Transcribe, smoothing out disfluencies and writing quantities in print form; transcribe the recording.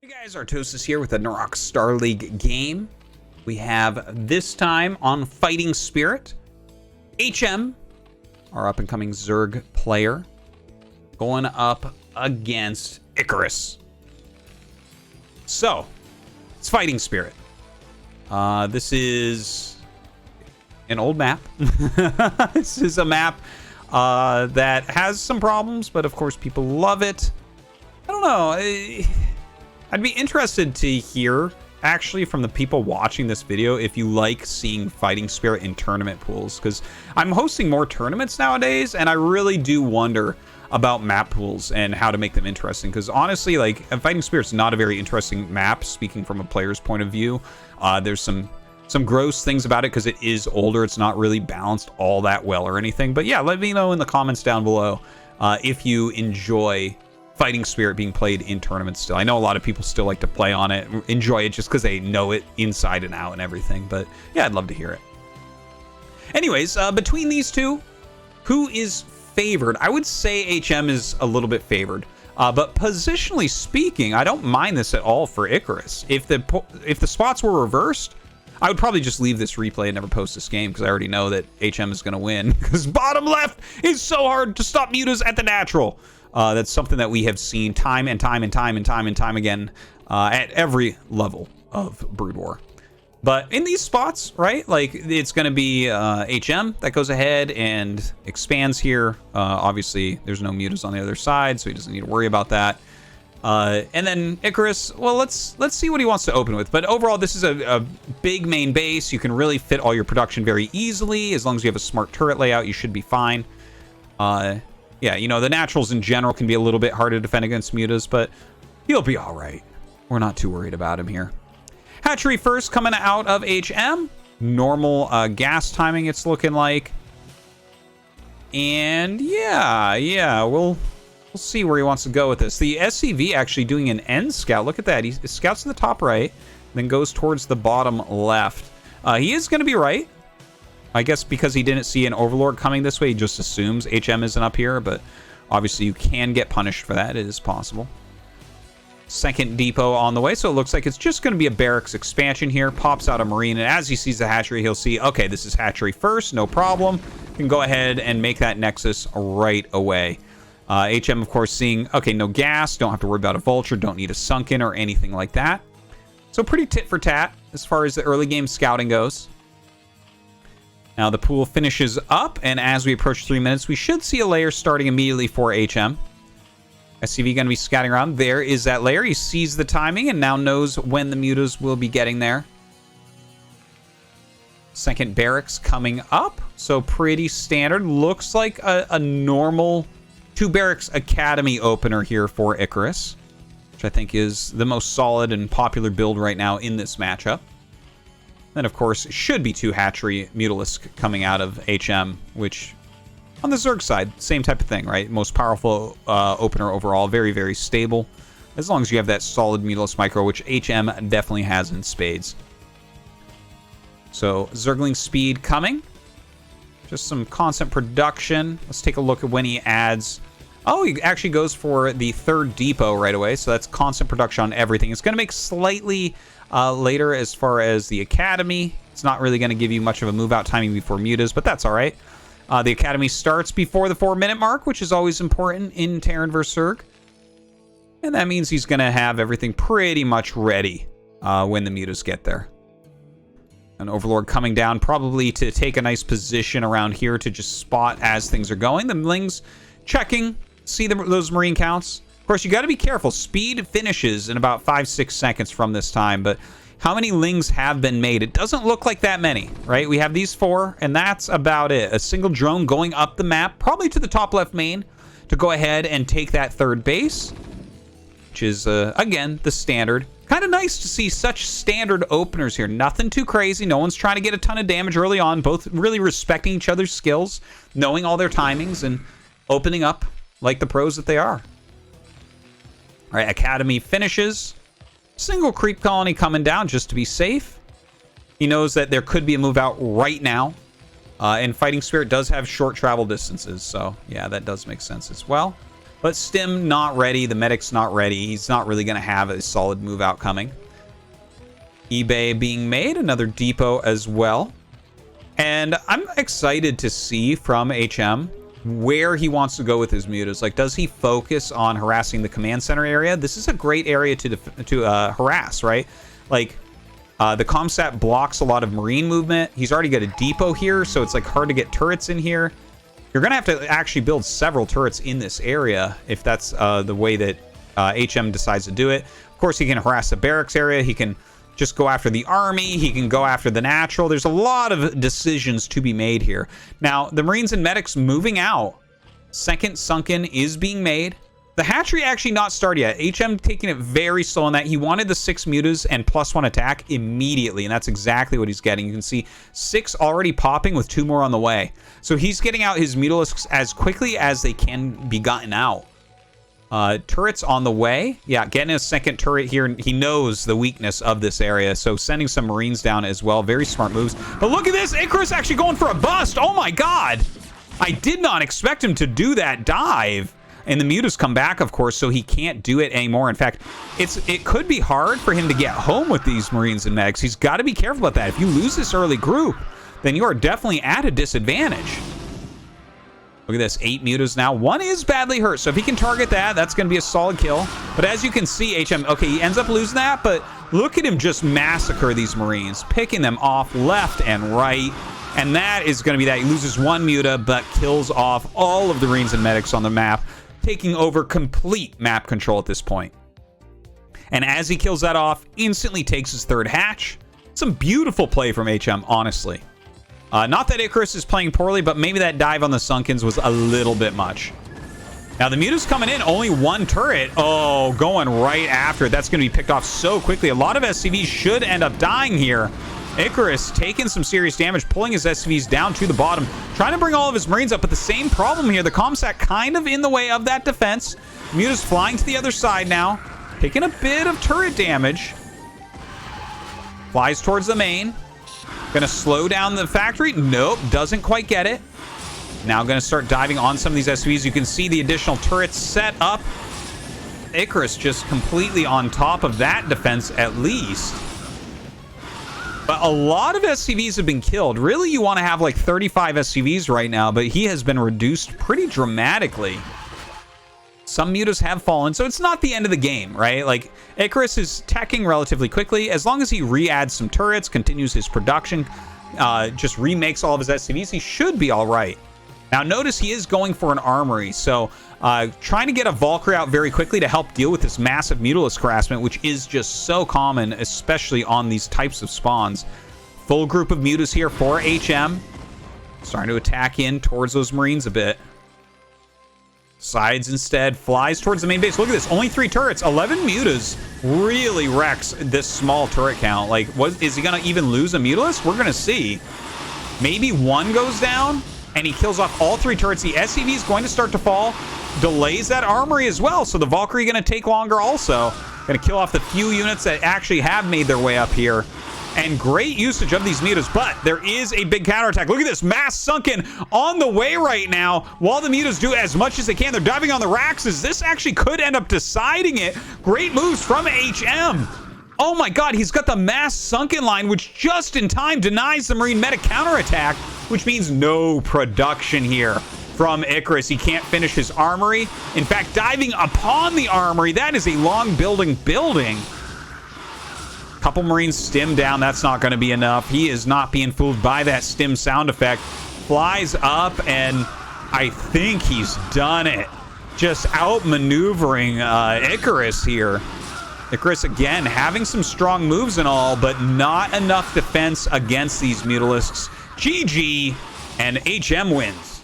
Hey guys, Artosis here with the Narak Star League game. We have this time on Fighting Spirit, HM, our up-and-coming Zerg player, going up against IcaruS. So, it's Fighting Spirit. This is an old map. This is a map that has some problems, but of course people love it. I don't know. I'd be interested to hear, actually, from the people watching this video if you like seeing Fighting Spirit in tournament pools, because I'm hosting more tournaments nowadays, and I really do wonder about map pools and how to make them interesting, because honestly, like, Fighting Spirit's not a very interesting map, speaking from a player's point of view. There's some gross things about it because it is older. It's not really balanced all that well or anything, but yeah, let me know in the comments down below if you enjoy Fighting Spirit being played in tournaments still. I know a lot of people still like to play on it, enjoy it just because they know it inside and out and everything, but yeah, I'd love to hear it. Anyways, between these two, who is favored? I would say HM is a little bit favored, but positionally speaking, I don't mind this at all for IcaruS. If the spots were reversed, I would probably just leave this replay and never post this game because I already know that HM is going to win, because bottom left is so hard to stop mutas at the natural. That's something that we have seen time and time again at every level of Brood War. But in these spots, right, like, it's going to be HM that goes ahead and expands here. Obviously, there's no mutas on the other side, so he doesn't need to worry about that. And then IcaruS, well, let's see what he wants to open with. But overall, this is a big main base. You can really fit all your production very easily. As long as you have a smart turret layout, you should be fine. Yeah, you know, the naturals in general can be a little bit hard to defend against mutas, but he'll be all right. We're not too worried about him here. Hatchery first coming out of HM. Normal gas timing, it's looking like. And yeah, we'll see where he wants to go with this. The SCV actually doing an end scout. Look at that. He scouts to the top right, then goes towards the bottom left. He is going to be right. I guess because he didn't see an Overlord coming this way, he just assumes HM isn't up here, but obviously you can get punished for that. It is possible. Second depot on the way, so it looks like it's just going to be a barracks expansion here. Pops out a Marine, and as he sees the hatchery, he'll see, okay, this is hatchery first, no problem. You can go ahead and make that nexus right away. HM, of course, seeing, okay, no gas, don't have to worry about a vulture, don't need a sunken or anything like that. So pretty tit for tat as far as the early game scouting goes. Now the pool finishes up, and as we approach 3 minutes, we should see a layer starting immediately for HM. SCV going to be scouting around. There is that layer. He sees the timing and now knows when the mutas will be getting there. Second barracks coming up, so pretty standard. Looks like a normal 2 barracks academy opener here for IcaruS, which I think is the most solid and popular build right now in this matchup. Then, of course, should be 2 hatchery mutalisks coming out of HM, which, on the Zerg side, same type of thing, right? Most powerful opener overall, very, very stable, as long as you have that solid mutalisk micro, which HM definitely has in spades. So, Zergling speed coming. Just some constant production. Let's take a look at when he adds. Oh, he actually goes for the 3rd depot right away, so that's constant production on everything. It's going to make slightly later as far as the academy. It's not really going to give you much of a move out timing before mutas, but that's all right. The academy starts before the 4-minute mark, which is always important in Terran vs. Zerg. And that means he's going to have everything pretty much ready when the mutas get there. An Overlord coming down, probably to take a nice position around here to just spot as things are going. The Mlings checking, see those Marine counts. Of course, you got to be careful. Speed finishes in about 5-6 seconds from this time, but how many Lings have been made? It doesn't look like that many, right? We have these 4, and that's about it. A single drone going up the map, probably to the top left main, to go ahead and take that 3rd base, which is, again, the standard. Kind of nice to see such standard openers here. Nothing too crazy. No one's trying to get a ton of damage early on. Both really respecting each other's skills, knowing all their timings, and opening up like the pros that they are. All right, Academy finishes. Single creep colony coming down just to be safe. He knows that there could be a move out right now. And Fighting Spirit does have short travel distances, so yeah, that does make sense as well. But Stim not ready. The medic's not ready. He's not really going to have a solid move out coming. eBay being made. Another depot as well. And I'm excited to see from HM where he wants to go with his mutas. Like, does he focus on harassing the command center area? This is a great area to harass, right? Like, the Comsat blocks a lot of marine movement. He's already got a depot here, so it's like hard to get turrets in here. You're going to have to actually build several turrets in this area if that's the way that HM decides to do it. Of course, he can harass the barracks area. He can just go after the army. He can go after the natural. There's a lot of decisions to be made here. Now, the Marines and medics moving out. Second sunken is being made. The hatchery actually not started yet. HM taking it very slow on that. He wanted the 6 mutas and +1 attack immediately, and that's exactly what he's getting. You can see 6 already popping with 2 more on the way. So he's getting out his mutalisks as quickly as they can be gotten out. Turrets on the way. Yeah, getting a second turret here. He knows the weakness of this area, so sending some Marines down as well. Very smart moves. But look at this. IcaruS actually going for a bust. Oh my god. I did not expect him to do that dive. And the mutas come back, of course, so he can't do it anymore. In fact, it could be hard for him to get home with these Marines and medics. He's got to be careful about that. If you lose this early group, then you are definitely at a disadvantage. Look at this, 8 mutas now. 1 is badly hurt, so if he can target that, that's going to be a solid kill. But as you can see, HM, okay, he ends up losing that, but look at him just massacre these Marines, picking them off left and right. And that is going to be that. He loses 1 muta, but kills off all of the Marines and medics on the map, taking over complete map control at this point. And as he kills that off, instantly takes his 3rd hatch. Some beautiful play from HM, honestly. Not that IcaruS is playing poorly, but maybe that dive on the Sunkens was a little bit much. Now, the muta's coming in. Only 1 turret. Oh, going right after it. That's going to be picked off so quickly. A lot of SCVs should end up dying here. IcaruS taking some serious damage, pulling his SCVs down to the bottom, trying to bring all of his Marines up, but the same problem here. The Comsat kind of in the way of that defense. Muta's flying to the other side now, taking a bit of turret damage. Flies towards the main. Gonna slow down the factory. Nope, doesn't quite get it. Now gonna start diving on some of these SCVs. You can see the additional turrets set up. IcaruS just completely on top of that defense at least. But a lot of SCVs have been killed. Really, you want to have like 35 SCVs right now, but he has been reduced pretty dramatically. Some mutas have fallen, so it's not the end of the game, right? Like, IcaruS is teching relatively quickly. As long as he re-adds some turrets, continues his production, just remakes all of his SCVs, he should be all right. Now, notice he is going for an armory, so trying to get a Valkyrie out very quickly to help deal with this massive mutalisk harassment, which is just so common, especially on these types of spawns. Full group of mutas here for HM. Starting to attack in towards those Marines a bit. Sides instead, flies towards the main base. Look at this, only 3 turrets, 11 mutas. Really wrecks this small turret count. Like, is he gonna even lose a mutalisk? We're gonna see. Maybe 1 goes down, and he kills off all 3 turrets. The SCV is going to start to fall. Delays that armory as well, so the Valkyrie going to take longer also. Going to kill off the few units that actually have made their way up here. And great usage of these mutas, but there is a big counterattack. Look at this, mass sunken on the way right now. While the mutas do as much as they can, they're diving on the Raxes. This actually could end up deciding it. Great moves from HM. Oh my god, he's got the mass sunken line, which just in time denies the Marine medic counterattack, which means no production here from IcaruS. He can't finish his armory. In fact, diving upon the armory, that is a long building. Couple Marines stim down. That's not going to be enough. He is not being fooled by that stim sound effect. Flies up, and I think he's done it. Just outmaneuvering IcaruS here. IcaruS, again, having some strong moves and all, but not enough defense against these mutalisks. GG, and HM wins.